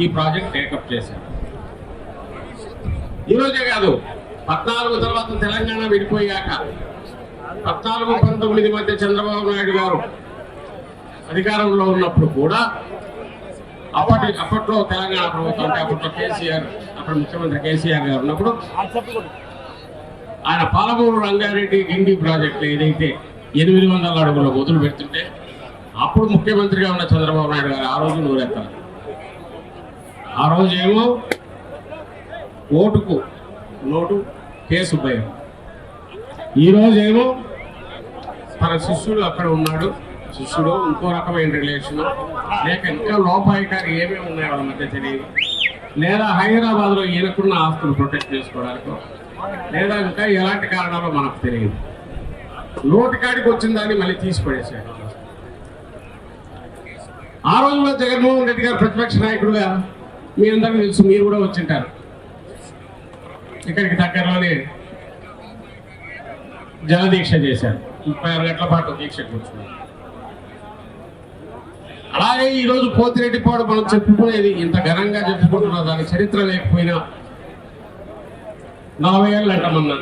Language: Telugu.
ఈ ప్రాజెక్ట్ టేకప్ చేశారు. ఈరోజే కాదు, 14 తర్వాత తెలంగాణ విడిపోయాక 14-19 మధ్య చంద్రబాబు నాయుడు గారు అధికారంలో ఉన్నప్పుడు కూడా అప్పట్లో తెలంగాణ ప్రభుత్వం అంటే అప్పట్లో కేసీఆర్, అప్పుడు ముఖ్యమంత్రి కేసీఆర్ గారు ఉన్నప్పుడు ఆయన పాలమూరు రంగారెడ్డి గిండి ప్రాజెక్టు ఏదైతే 800 అడుగులు మొదలు పెడుతుంటే అప్పుడు ముఖ్యమంత్రిగా ఉన్న చంద్రబాబు నాయుడు గారు ఆ రోజు నూరెత్తారు. ఆ రోజు ఏమో ఓటుకు నోటు కేసు భయం, ఈరోజేమో తన శిష్యుడు అక్కడ ఉన్నాడు, శిష్యుడు ఇంకో రకమైన రిలేషన్, లేక ఇంకా లోపాయికారి ఏమేమి ఉన్నాయో వాళ్ళ మధ్య తెలియదు, లేదా హైదరాబాద్లో ఈయనకున్న ఆస్తులు ప్రొటెక్ట్ చేసుకోవడానికి, లేదా ఇంకా ఎలాంటి కారణాలు మనకు తెలియదు. నోటికాడికి వచ్చిన దాన్ని మళ్ళీ తీసి పడేశాడు. ఆ రోజుల్లో జగన్మోహన్ రెడ్డి గారు ప్రతిపక్ష నాయకుడుగా మీ అందరికీ తెలుసు, మీరు కూడా వచ్చింటారు. ఇక్కడికి దగ్గరలోనే జలదీక్ష చేశారు, 36 గంటల పాటు దీక్ష కూర్చున్నారు. అలాగే ఈరోజు పోతిరెడ్డిపాడు మనం చెప్పుకునేది, ఇంత ఘనంగా చెప్పుకుంటున్నా దాని చరిత్ర లేకపోయినా 40 ఏళ్ళు అంటామన్నా